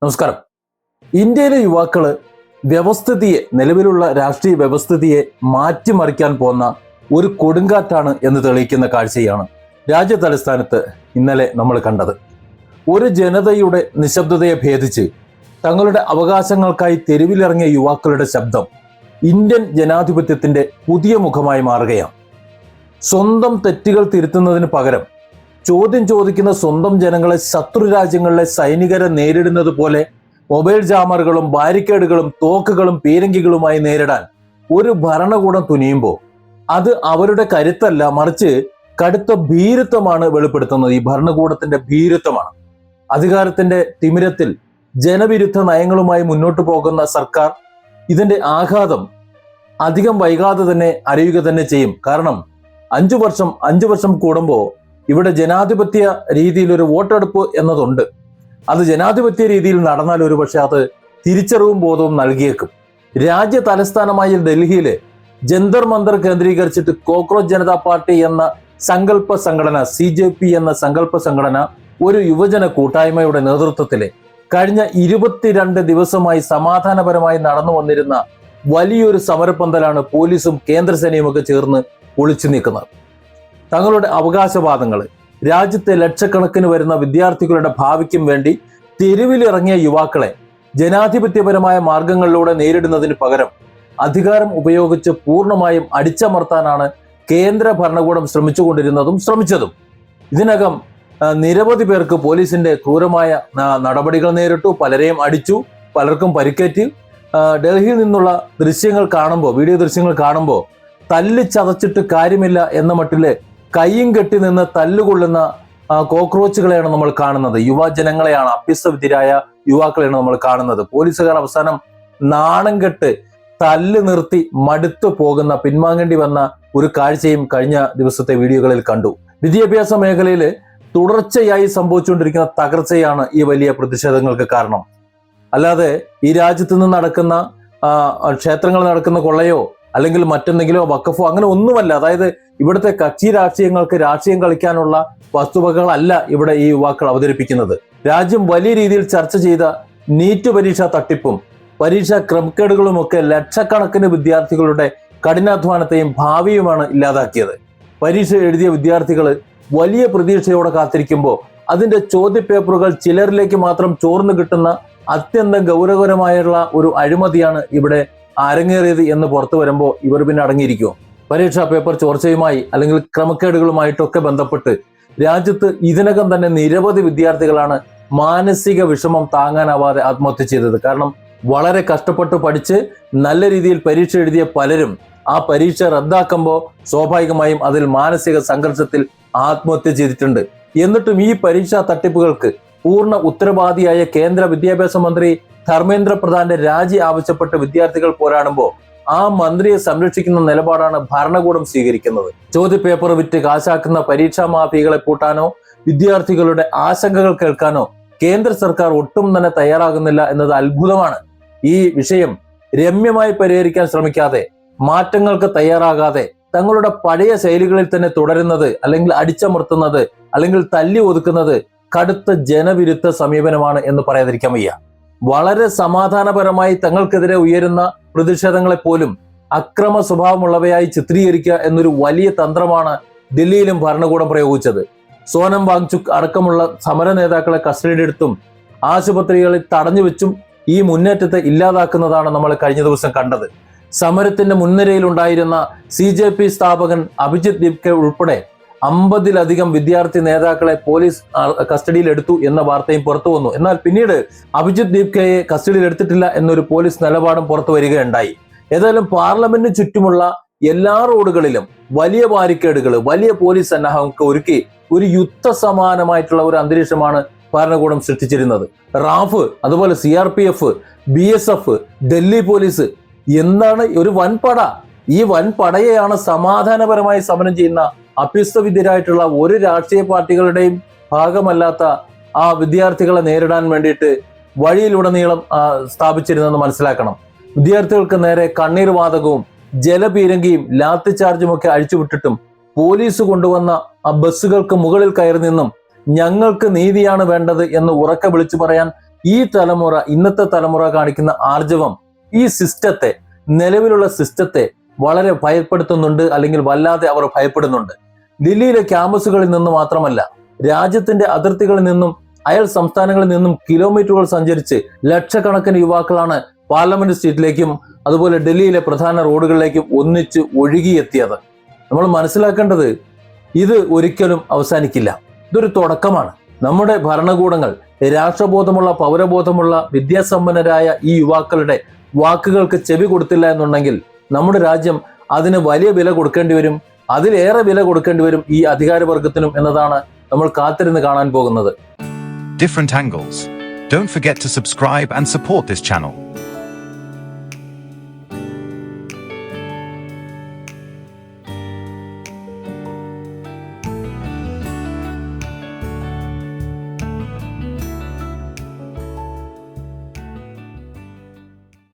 നമസ്കാരം. ഇന്ത്യയിലെ യുവാക്കള് നിലവിലുള്ള രാഷ്ട്രീയ വ്യവസ്ഥിതിയെ മാറ്റിമറിക്കാൻ പോന്ന ഒരു കൊടുങ്കാറ്റാണ് എന്ന് തെളിയിക്കുന്ന കാഴ്ചയാണ് രാജ്യ തലസ്ഥാനത്ത് ഇന്നലെ നമ്മൾ കണ്ടത്. ഒരു ജനതയുടെ നിശബ്ദതയെ ഭേദിച്ച് തങ്ങളുടെ അവകാശങ്ങൾക്കായി തെരുവിലിറങ്ങിയ യുവാക്കളുടെ ശബ്ദം ഇന്ത്യൻ ജനാധിപത്യത്തിന്റെ പുതിയ മുഖമായി മാറുകയാണ്. സ്വന്തം തെറ്റുകൾ തിരുത്തുന്നതിന് പകരം ചോദ്യം ചോദിക്കുന്ന സ്വന്തം ജനങ്ങളെ ശത്രു രാജ്യങ്ങളിലെ സൈനികരെ നേരിടുന്നത് പോലെ മൊബൈൽ ജാമറുകളും ബാരിക്കേഡുകളും തോക്കുകളും പീരങ്കികളുമായി നേരിടാൻ ഒരു ഭരണകൂടം തുനിയുമ്പോൾ അത് അവരുടെ കരുത്തല്ല, മറിച്ച് കടുത്ത ഭീരുത്വമാണ് വെളിപ്പെടുത്തുന്നത്. ഈ ഭരണകൂടത്തിന്റെ ഭീരുത്വമാണ്. അധികാരത്തിന്റെ തിമിരത്തിൽ ജനവിരുദ്ധ നയങ്ങളുമായി മുന്നോട്ട് പോകുന്ന സർക്കാർ ഇതിന്റെ ആഘാതം അധികം വൈകാതെ തന്നെ അറിയുക തന്നെ ചെയ്യും. കാരണം അഞ്ചു വർഷം കൂടുമ്പോൾ ഇവിടെ ജനാധിപത്യ രീതിയിൽ ഒരു വോട്ടെടുപ്പ് എന്നതുണ്ട്. അത് ജനാധിപത്യ രീതിയിൽ നടന്നാൽ ഒരു പക്ഷെ അത് തിരിച്ചറിവും ബോധവും നൽകിയേക്കും. രാജ്യ തലസ്ഥാനമായ ഡൽഹിയിലെ ജന്തർ മന്ദർ കേന്ദ്രീകരിച്ചിട്ട് കോക്രോച്ച് ജനതാ പാർട്ടി എന്ന സങ്കല്പ സംഘടന, CJP എന്ന സങ്കല്പ സംഘടന ഒരു യുവജന കൂട്ടായ്മയുടെ നേതൃത്വത്തിലെ കഴിഞ്ഞ 22 ദിവസമായി സമാധാനപരമായി നടന്നു വന്നിരുന്ന വലിയൊരു സമരപ്പന്തലാണ് പോലീസും കേന്ദ്രസേനയും ഒക്കെ ചേർന്ന് ഒളിച്ചു നീക്കുന്നത്. തങ്ങളുടെ അവകാശവാദങ്ങൾ, രാജ്യത്തെ ലക്ഷക്കണക്കിന് വരുന്ന വിദ്യാർത്ഥികളുടെ ഭാവിക്കും വേണ്ടി തെരുവിലിറങ്ങിയ യുവാക്കളെ ജനാധിപത്യപരമായ മാർഗങ്ങളിലൂടെ നേരിടുന്നതിന് പകരം അധികാരം ഉപയോഗിച്ച് പൂർണ്ണമായും അടിച്ചമർത്താനാണ് കേന്ദ്ര ഭരണകൂടം ശ്രമിച്ചതും. ഇതിനകം നിരവധി പേർക്ക് പോലീസിന്റെ ക്രൂരമായ നടപടികൾ നേരിട്ടു. പലരെയും അടിച്ചു, പലർക്കും പരിക്കേറ്റ്. ഡൽഹിയിൽ നിന്നുള്ള വീഡിയോ ദൃശ്യങ്ങൾ കാണുമ്പോൾ തല്ലിച്ചതച്ചിട്ട് കാര്യമില്ല എന്ന മട്ടില് കയ്യും കെട്ടി നിന്ന് തല്ലുകൊള്ളുന്ന കോക്രോച്ചുകളെയാണ് നമ്മൾ കാണുന്നത്. യുവജനങ്ങളെയാണ്, അഭ്യസ്തവിദ്യരായ യുവാക്കളെയാണ് നമ്മൾ കാണുന്നത്. പോലീസുകാർ അവസാനം നാണം കെട്ട് തല്ല് നിർത്തി മടുത്തു പോകുന്ന, പിൻവാങ്ങേണ്ടി വന്ന ഒരു കാഴ്ചയും കഴിഞ്ഞ ദിവസത്തെ വീഡിയോകളിൽ കണ്ടു. വിദ്യാഭ്യാസ മേഖലയിൽ തുടർച്ചയായി സംഭവിച്ചുകൊണ്ടിരിക്കുന്ന തകർച്ചയാണ് ഈ വലിയ പ്രതിഷേധങ്ങൾക്ക് കാരണം. അല്ലാതെ ഈ രാജ്യത്ത് നിന്ന് നടക്കുന്ന ക്ഷേത്രങ്ങൾ നടക്കുന്ന കൊള്ളയോ അല്ലെങ്കിൽ മറ്റെന്തെങ്കിലോ വഖഫോ അങ്ങനെ ഒന്നുമല്ല. അതായത് ഇവിടുത്തെ കക്ഷി രാഷ്ട്രീയങ്ങൾക്ക് രാഷ്ട്രീയം കളിക്കാനുള്ള വസ്തുവകകളല്ല ഇവിടെ ഈ യുവാക്കൾ അവതരിപ്പിക്കുന്നത്. രാജ്യം വലിയ രീതിയിൽ ചർച്ച ചെയ്ത നീറ്റ് പരീക്ഷാ തട്ടിപ്പും പരീക്ഷാ ക്രമക്കേടുകളും ഒക്കെ ലക്ഷക്കണക്കിന് വിദ്യാർത്ഥികളുടെ കഠിനാധ്വാനത്തെയും ഭാവിയുമാണ് ഇല്ലാതാക്കിയത്. പരീക്ഷ എഴുതിയ വിദ്യാർത്ഥികൾ വലിയ പ്രതീക്ഷയോടെ കാത്തിരിക്കുമ്പോൾ അതിന്റെ ചോദ്യപേപ്പറുകൾ ചിലരിലേക്ക് മാത്രം ചോർന്നു കിട്ടുന്ന അത്യന്തം ഗൗരവകരമായുള്ള ഒരു അഴിമതിയാണ് ഇവിടെ അരങ്ങേറിയത് എന്ന് പുറത്തു വരുമ്പോൾ ഇവർ പിന്നെ അടങ്ങിയിരിക്കുമോ? പരീക്ഷാ പേപ്പർ ചോർച്ചയുമായി അല്ലെങ്കിൽ ക്രമക്കേടുകളുമായിട്ടൊക്കെ ബന്ധപ്പെട്ട് രാജ്യത്ത് ഇതിനകം തന്നെ നിരവധി വിദ്യാർത്ഥികളാണ് മാനസിക വിഷമം താങ്ങാനാവാതെ ആത്മഹത്യ ചെയ്തത്. കാരണം വളരെ കഷ്ടപ്പെട്ട് പഠിച്ച് നല്ല രീതിയിൽ പരീക്ഷ എഴുതിയ പലരും ആ പരീക്ഷ റദ്ദാക്കുമ്പോൾ സ്വാഭാവികമായും അതിൽ മാനസിക സംഘർഷത്തിൽ ആത്മഹത്യ ചെയ്തിട്ടുണ്ട്. എന്നിട്ടും ഈ പരീക്ഷാ തട്ടിപ്പുകൾക്ക് പൂർണ്ണ ഉത്തരവാദിയായ കേന്ദ്ര വിദ്യാഭ്യാസ മന്ത്രി ധർമ്മേന്ദ്ര പ്രധാന്റെ രാജി ആവശ്യപ്പെട്ട് വിദ്യാർത്ഥികൾ പോരാടുമ്പോൾ ആ മന്ത്രിയെ സംരക്ഷിക്കുന്ന നിലപാടാണ് ഭരണകൂടം സ്വീകരിക്കുന്നത്. ചോദ്യപേപ്പർ വിറ്റ് കാശാക്കുന്ന പരീക്ഷാ മാഫിയകളെ പൂട്ടാനോ വിദ്യാർത്ഥികളുടെ ആശങ്കകൾ കേൾക്കാനോ കേന്ദ്ര സർക്കാർ ഒട്ടും തന്നെ തയ്യാറാകുന്നില്ല എന്നത് അത്ഭുതമാണ്. ഈ വിഷയം രമ്യമായി പരിഹരിക്കാൻ ശ്രമിക്കാതെ, മാറ്റങ്ങൾക്ക് തയ്യാറാകാതെ തങ്ങളുടെ പഴയ ശൈലികളിൽ തന്നെ തുടരുന്നത്, അല്ലെങ്കിൽ അടിച്ചമർത്തുന്നത്, അല്ലെങ്കിൽ തല്ലി ഒതുക്കുന്നത് കടുത്ത ജനവിരുദ്ധ സമീപനമാണ് എന്ന് പറയാതിരിക്കാൻ വയ്യ. വളരെ സമാധാനപരമായി തങ്ങൾക്കെതിരെ ഉയരുന്ന പ്രതിഷേധങ്ങളെ പോലും അക്രമ സ്വഭാവമുള്ളവയായി ചിത്രീകരിക്കുക എന്നൊരു വലിയ തന്ത്രമാണ് ദില്ലിയിലും ഭരണകൂടം പ്രയോഗിച്ചത്. സോനം വാങ്ചുക് അടക്കമുള്ള സമര നേതാക്കളെ കസ്റ്റഡിയിലെടുത്തും ആശുപത്രികളിൽ തടഞ്ഞു വെച്ചും ഈ മുന്നേറ്റത്തെ ഇല്ലാതാക്കുന്നതാണ് നമ്മൾ കഴിഞ്ഞ ദിവസം കണ്ടത്. സമരത്തിന്റെ മുൻനിരയിലുണ്ടായിരുന്ന CJP സ്ഥാപകൻ അഭിജിത് ദീപ്കെ ഉൾപ്പെടെ 50-ലധികം വിദ്യാർത്ഥി നേതാക്കളെ പോലീസ് കസ്റ്റഡിയിൽ എടുത്തു എന്ന വാർത്തയും പുറത്തു വന്നു. എന്നാൽ പിന്നീട് അഭിജിത് ദീപ്കയെ കസ്റ്റഡിയിൽ എടുത്തിട്ടില്ല എന്നൊരു പോലീസ് നിലപാടും പുറത്തു വരികയുണ്ടായി. ഏതായാലും പാർലമെന്റിന് ചുറ്റുമുള്ള എല്ലാ റോഡുകളിലും വലിയ ബാരിക്കേഡുകൾ, വലിയ പോലീസ് സന്നാഹമൊക്കെ ഒരുക്കി ഒരു യുദ്ധസമാനമായിട്ടുള്ള ഒരു അന്തരീക്ഷമാണ് ഭരണകൂടം സൃഷ്ടിച്ചിരുന്നത്. റാഫ്, അതുപോലെ CRPF, BSF, ഡൽഹി പോലീസ്, എന്താണ് ഒരു വൻപട. ഈ വൻപടയെയാണ് സമാധാനപരമായി സമരം ചെയ്യുന്ന അഭ്യസ്തവിദ്യരായിട്ടുള്ള ഒരു രാഷ്ട്രീയ പാർട്ടികളുടെയും ഭാഗമല്ലാത്ത ആ വിദ്യാർത്ഥികളെ നേരിടാൻ വേണ്ടിയിട്ട് വഴിയിലുടനീളം സ്ഥാപിച്ചിരുന്നെന്ന് മനസ്സിലാക്കണം. വിദ്യാർത്ഥികൾക്ക് നേരെ കണ്ണീർ വാതകവും ജലപീരങ്കിയും ലാത്തിചാർജും ഒക്കെ അഴിച്ചുവിട്ടിട്ടും പോലീസ് കൊണ്ടുവന്ന ആ ബസ്സുകൾക്ക് മുകളിൽ കയറി നിന്നും ഞങ്ങൾക്ക് നീതിയാണ് വേണ്ടത് എന്ന് ഉറക്കെ വിളിച്ചു പറയാൻ ഈ തലമുറ, ഇന്നത്തെ തലമുറ കാണിക്കുന്ന ആർജവം ഈ സിസ്റ്റത്തെ, നിലവിലുള്ള സിസ്റ്റത്തെ വളരെ ഭയപ്പെടുത്തുന്നുണ്ട്, അല്ലെങ്കിൽ വല്ലാതെ അവർ ഭയപ്പെടുന്നുണ്ട്. ദില്ലിയിലെ ക്യാമ്പസുകളിൽ നിന്ന് മാത്രമല്ല, രാജ്യത്തിന്റെ അതിർത്തികളിൽ നിന്നും അയൽ സംസ്ഥാനങ്ങളിൽ നിന്നും കിലോമീറ്ററുകൾ സഞ്ചരിച്ച് ലക്ഷക്കണക്കിന് യുവാക്കളാണ് പാർലമെന്റ് സ്ട്രീറ്റിലേക്കും അതുപോലെ ഡൽഹിയിലെ പ്രധാന റോഡുകളിലേക്കും ഒന്നിച്ച് ഒഴുകിയെത്തിയത്. നമ്മൾ മനസ്സിലാക്കേണ്ടത്, ഇത് ഒരിക്കലും അവസാനിക്കില്ല. ഇതൊരു തുടക്കമാണ്. നമ്മുടെ ഭരണകൂടങ്ങൾ രാഷ്ട്രബോധമുള്ള, പൗരബോധമുള്ള, വിദ്യാസമ്പന്നരായ ഈ യുവാക്കളുടെ വാക്കുകൾക്ക് ചെവി കൊടുത്തില്ല എന്നുണ്ടെങ്കിൽ നമ്മുടെ രാജ്യം അതിന് വലിയ വില കൊടുക്കേണ്ടി വരും. അതിലേറെ വില കൊടുക്കേണ്ടി വരും ഈ അധികാരവർഗത്തിനും എന്നതാണ് നമ്മൾ കാത്തിരുന്ന് കാണാൻ പോകുന്നത്. Different angles. Don't forget to subscribe and support this channel.